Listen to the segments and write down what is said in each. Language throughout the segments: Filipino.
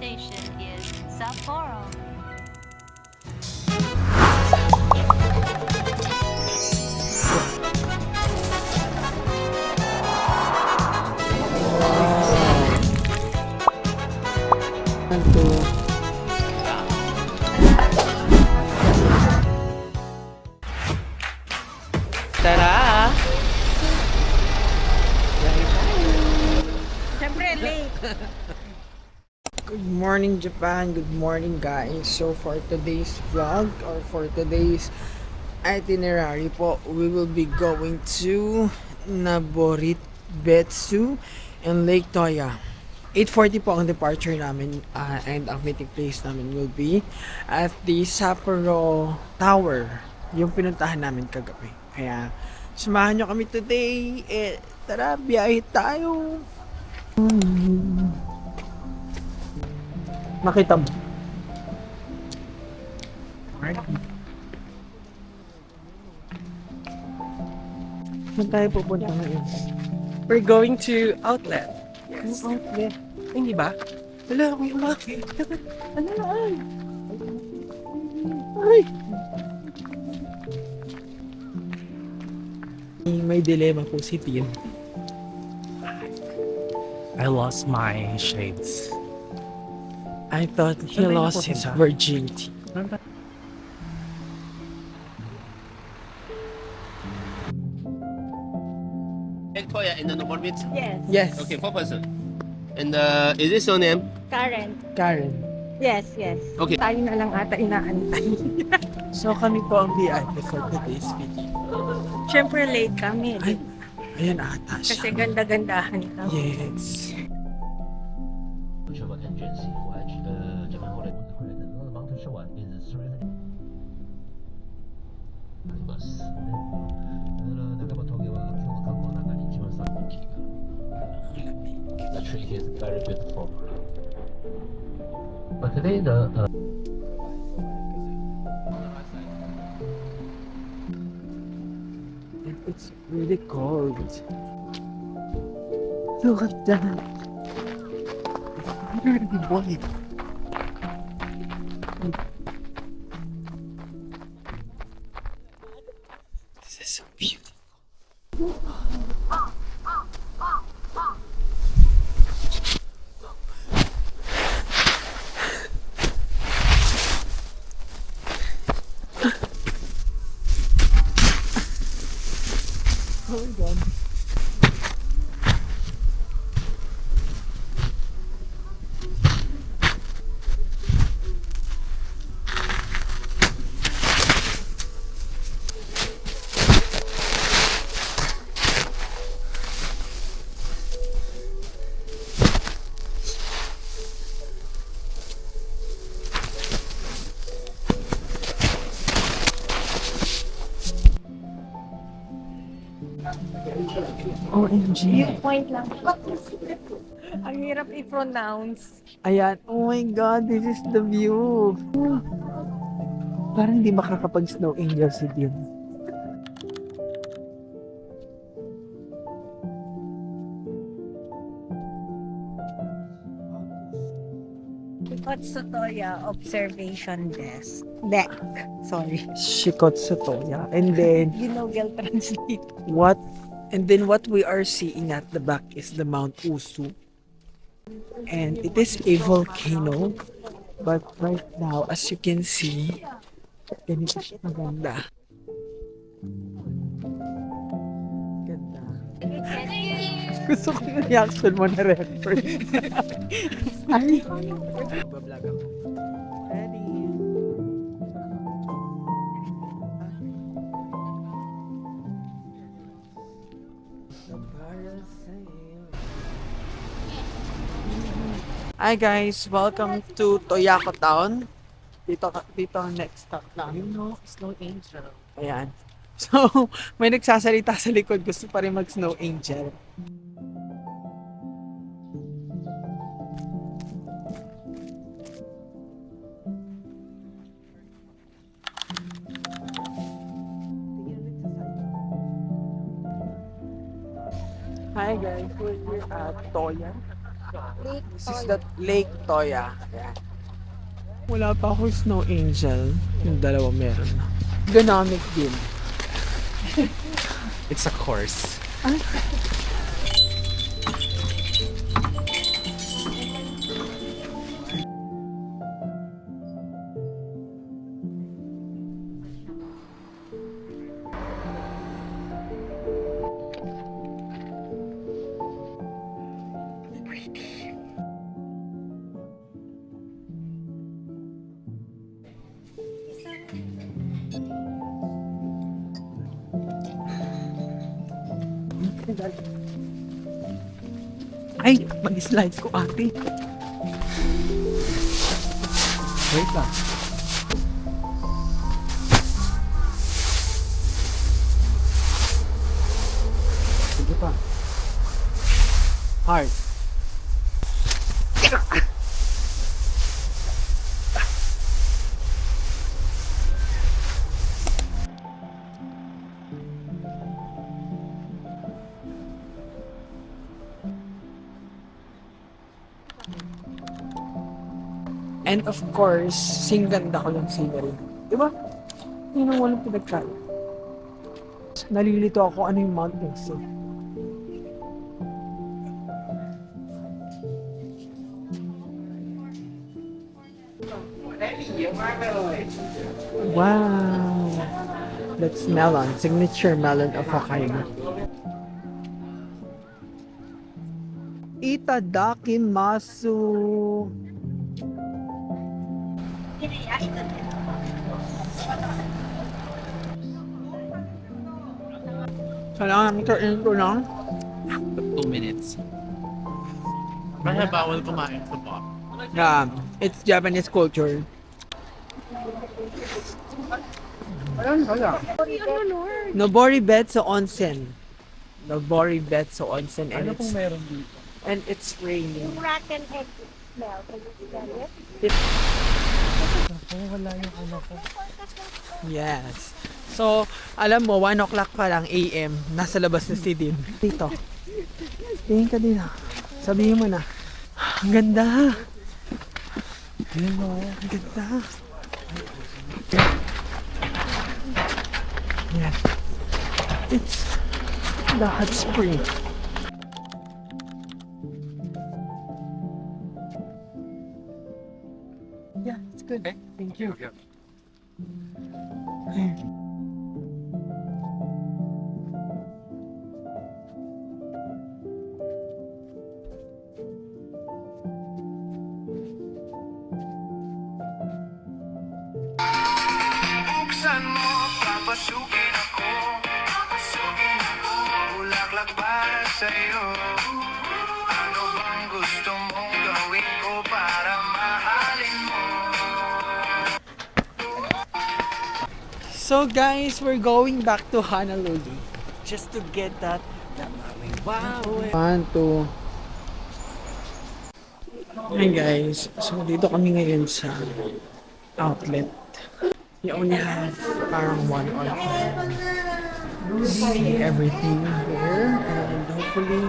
station is Sapporo. Tara! Siyempre, late. Good morning, Japan. Good morning, guys. So, for today's vlog or for today's itinerary po, we will be going to Naboritbetsu and Lake Toya. 8:40 po ang departure namin and ang meeting place namin will be at the Sapporo Tower, yung pinuntahan namin kagabi. Kaya, samahan nyo kami today. Tara, biyahe tayo! Makita mo. Saan tayo pupunta ngayon? We're going to Outlet. Yes. Outlet. Hindi ba? Wala, may umakit. Ano na ay? Ay! May dilema po si Tin. I lost my shades. I thought he Saan tayo lost his pupunta? virginity. Victoria in the Norbit? Yes, Yes. Okay, 4 person. And is this your name? Karen. Karen. Yes, yes. Okay. Tayo na lang ata inaantay. So kami po ang VIP for today's video. Siyempre, late kami. Ay, ayan ata Kasi siya. ganda-gandahan kami. Yes. Travel agency watch Japan holiday credit amount to show is 300あります。仲間峠は今日の観光の中に一番寒い木が。The tree is very beautiful. But today It's really cold. Look at that. It's literally white. This is so beautiful. Oh my god. OMG. Point lang. Ang hirap i-pronounce. Ayan. Oh my god, this is the view. Parang di makakapag-snow angel si Dim. Otsutoya Observation Deck. Sorry. Shikotsutoya. And then, Ginogel translate. what we are seeing at the back is the Mount Usu. And it is a volcano. But right now, as you can see, ganito siya maganda. Ganda. Gusto ko yung reaction mo na reference. Ay! Nagbablog ako. Ready? Hi guys, welcome to Toyako Town. Dito ang next stop namin. Snow Angel. Ayan. So, may nagsasalita sa likod. Gusto pa rin mag-snow angel. Hi guys, we're here at Toya. This is the Lake Toya. Ayan. Wala pa ako snow angel. Yung dalawa meron na. Ganamic din. It's a course. Ay, mag-slides ko ate. Wait lang. Sige pa. Hard. And of course, singganda ko yung scenery. Diba? Yun ang walang pinagkala. Nalilito ako ano yung mountains. Eh. Wow! That's melon. Signature melon of Hokkaido. Itadakimasu! Kailangan kainin ko lang. 2 minutes. Kaya bawal kumain sa bar. Yeah, it's Japanese culture. Nobori Betsu Onsen. Nobori Betsu Onsen. And it's, meron dito? and it's raining. Rotten egg smell. Can you smell it? Wala yung ano ko. Yes. So, alam mo, 1 o'clock pa lang AM, nasa labas na si Din. Dito. Tingin ka din ha. Sabihin mo na. Ang ganda. Hello. Ang ganda. Yes. It's the hot spring. Yeah, it's good. Okay. Thank you. Buksan mo, papasukin ako. Bulaklak para sa'yo. Ano bang gusto mong gawin ko para mahalin mo? So guys, we're going back to Honolulu just to get that wow. 1, 2. Hi guys, so dito kami ngayon sa outlet. You only have parang 1 or 2. See everything here and hopefully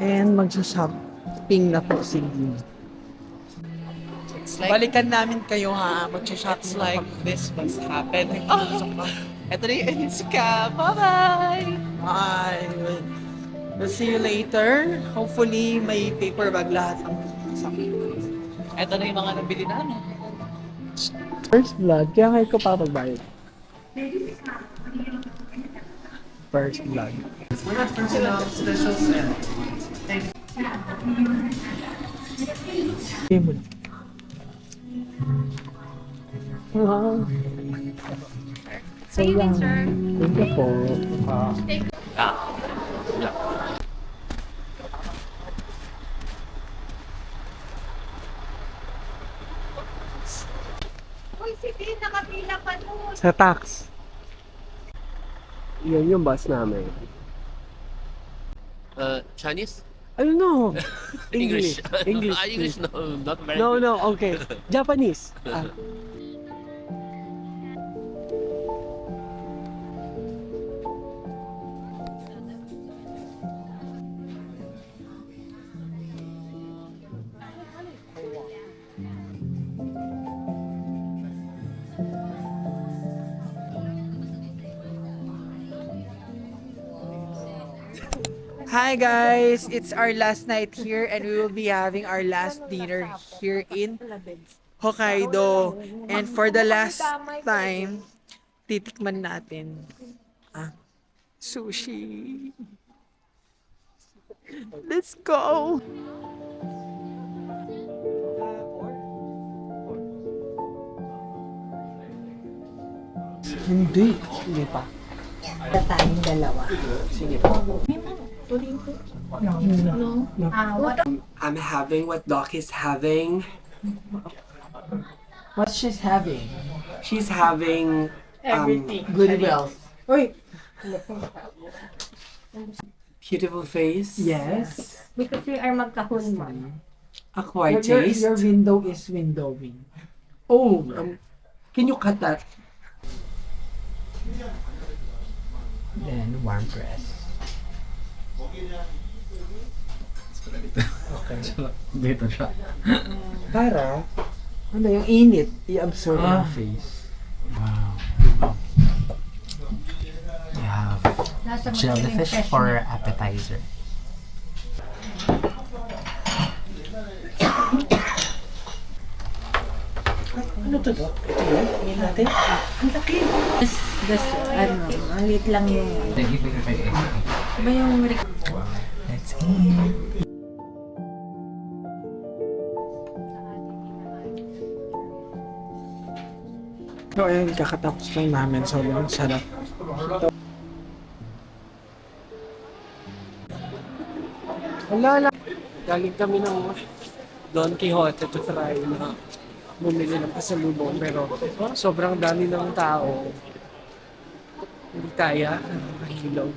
and magsa-shopping na po si Dean. It's like, Balikan namin kayo ha, magsa-shopping it's like this must happen. Oh, eto na yung Inska. Bye-bye! Bye! We'll see you later. Hopefully, may paper bag lahat ng sakit. Eto na yung mga nabili namin. First vlog, kaya ngayon ko pa pagbayad. First vlog. We have personal special set. Game mo. Wow. So, yan. Thank you po. Uy, si Dean, nakapila pa doon. Sa tax. Yan yung bus namin. Chinese? I don't know. English. English. English, no, not very No, good. no, okay. Japanese. Hi guys! It's our last night here and we will be having our last dinner here in Hokkaido. And for the last time, titikman natin ang sushi. Let's go! Hindi. Hindi pa. Tayong dalawa. Sige pa. What? I'm having what Doc is having. What she's having? She's having good wealth. Wait. Beautiful face. Yes. Because we are magkahulman. Acquired taste. Your window is windowing. Oh, can you cut that? Then warm press. Okay. Dito siya. Para, ano yung init, i-absorb yung face. Wow. We have jellyfish for appetizer. Ano to, Doc? Ito yun? Tingin natin. Ang laki. Ang lit lang yung... Ba yung... Let's eat. So, ayun, kakatapos lang namin. Sobrang sarap. Wala. Galing kami ng Don Quixote to try na bumili ng pasalubong. Pero sobrang dami ng tao. Hindi kaya. Nakahilong.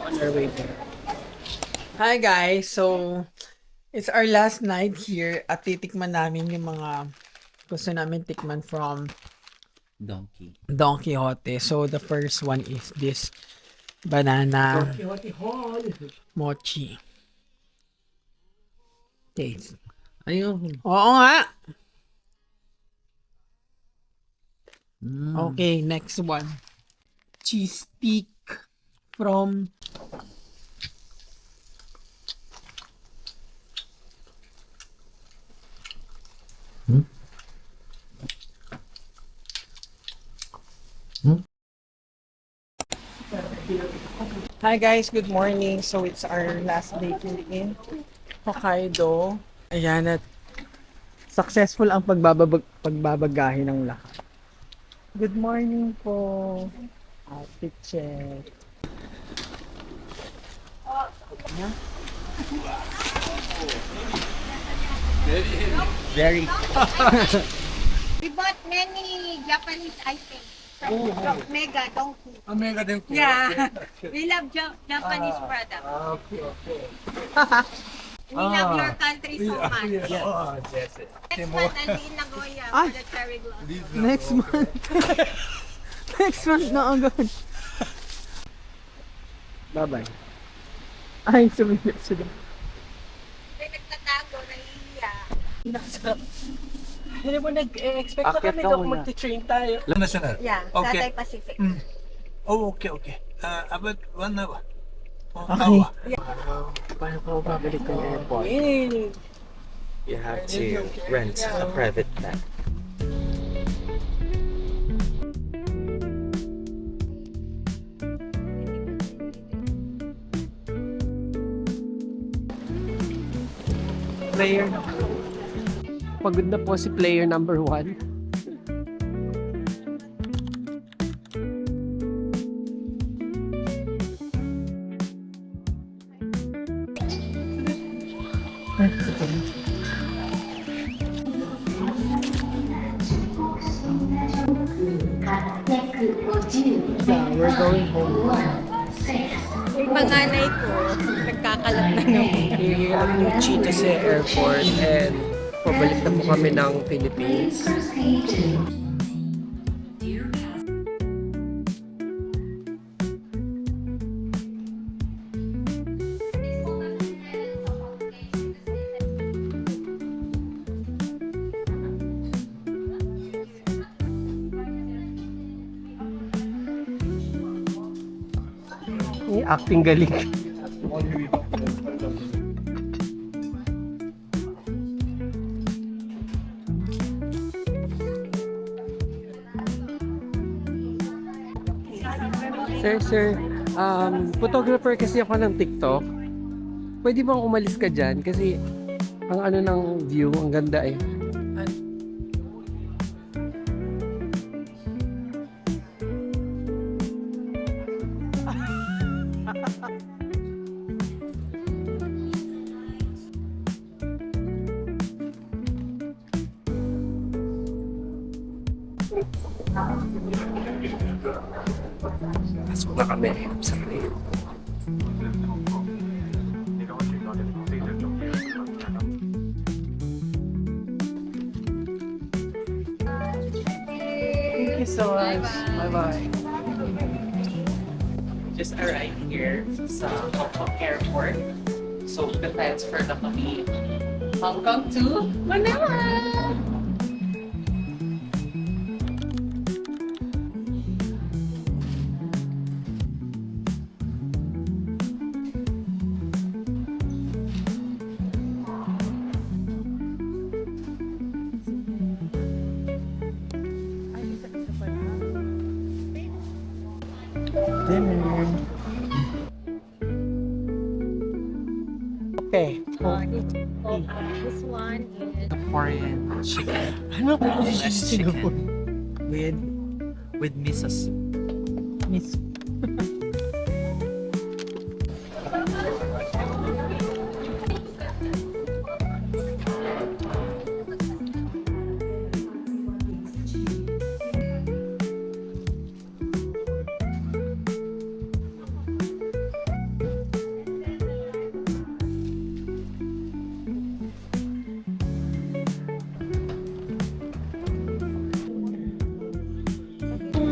On our way there. Hi guys! So, it's our last night here at titikman namin yung mga gusto namin tikman from Don Quixote. So, the first one is this banana mochi. Taste. Ayun. Oo nga! Okay, next one. Cheese stick from Hi guys, good morning. So it's our last day here in Hokkaido. Ayan at successful ang pagbabagahe ng lahat. Good morning po. Outfit check. Very. We bought many Japanese items. From Mega Donkey. Mega din po. Yeah. We love Japanese products. Okay. We love your country so much. Yes. Next month, I'll be in Nagoya for the cherry blossom. Next month. Next month na agad. Bye-bye. Ay, sumilip sila. May nagtatago, nahihiya. Hindi mo nag-expect na kami daw magti-train tayo. Lang national. Yeah, Okay. Satay Pacific. Oh, okay. About 1 hour. Okay. Paano ko babalik ng airport? You have to rent a private jet. Player. Pagod na po si player number 1. We're going home. Yung panganay ko, nagkakalat na naman. Hihiram yung Chita sa airport and pabalik na po kami ng Philippines. Acting galing. Sir, photographer kasi ako ng TikTok. Pwede bang umalis ka dyan? Kasi ang ano ng view, ang ganda eh. Pasok na kami sa plane. Thank you so much. Bye-bye. Just arrived here sa Hong Kong Airport. So, transfer na kami Hong Kong to Manila! Dinner. Okay. This one is Korean chicken. Ano po Boneless chicken. With With miso soup. miss.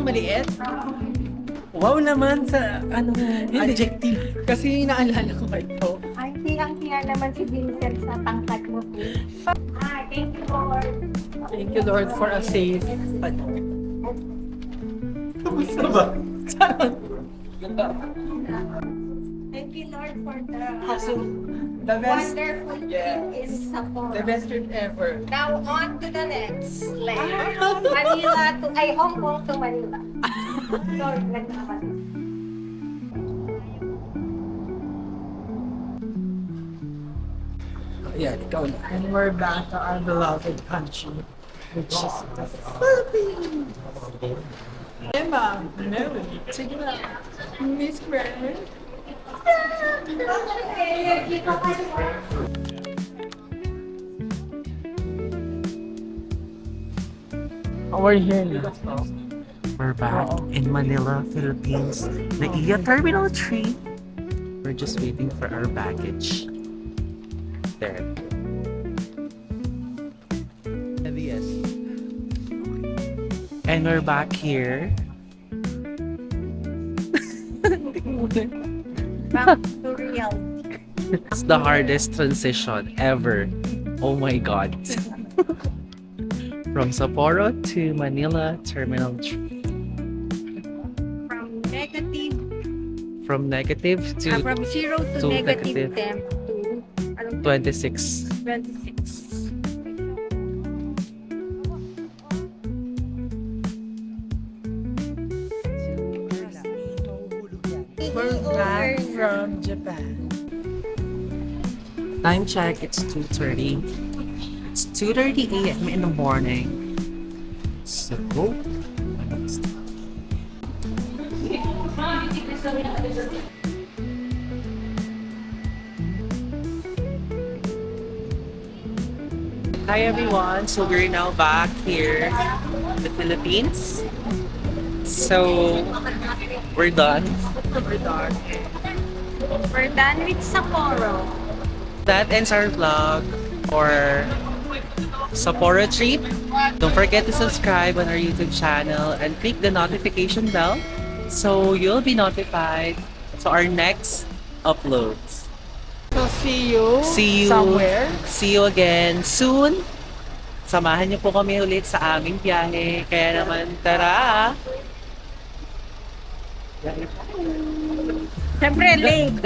Maliit? Wow naman sa ano, adjective. Kasi naalala ko kayo ito. Ay, hiyang-hiya naman si Vincent sa tangkad mo. Thank you, Lord. Thank you Lord for a safe ano. Thank you, Lord, for the The best, wonderful yeah. trip in Sapporo. the best trip ever. Now, on to the next leg. Manila to, Hong Kong to Manila. Sorry, nagkakamali. Yeah, ikaw na. And we're back to our beloved country, which is the Philippines. Emma, no, sige na. Miss Brand. We're here now. We're back in Manila, Philippines. Naiya Terminal 3. We're just waiting for our baggage. There. Yes. And we're back here. Back to real. It's the hardest transition ever. Oh my god. From Sapporo to Manila Terminal 3. From negative, From negative to from 0 to to negative negative. 10 to 26. 26. We're back from Japan. Time check, it's 2:30. It's 2:30 a.m. in the morning. So, hi everyone. So we're now back here in the Philippines. So we're done. We're done with Sapporo. That ends our vlog for Sapporo trip. Don't forget to subscribe on our YouTube channel and click the notification bell so you'll be notified to our next uploads. So see you, See you somewhere. See you again soon. Samahan niyo po kami ulit sa aming biyahe. Kaya naman, tara! Siyempre, late.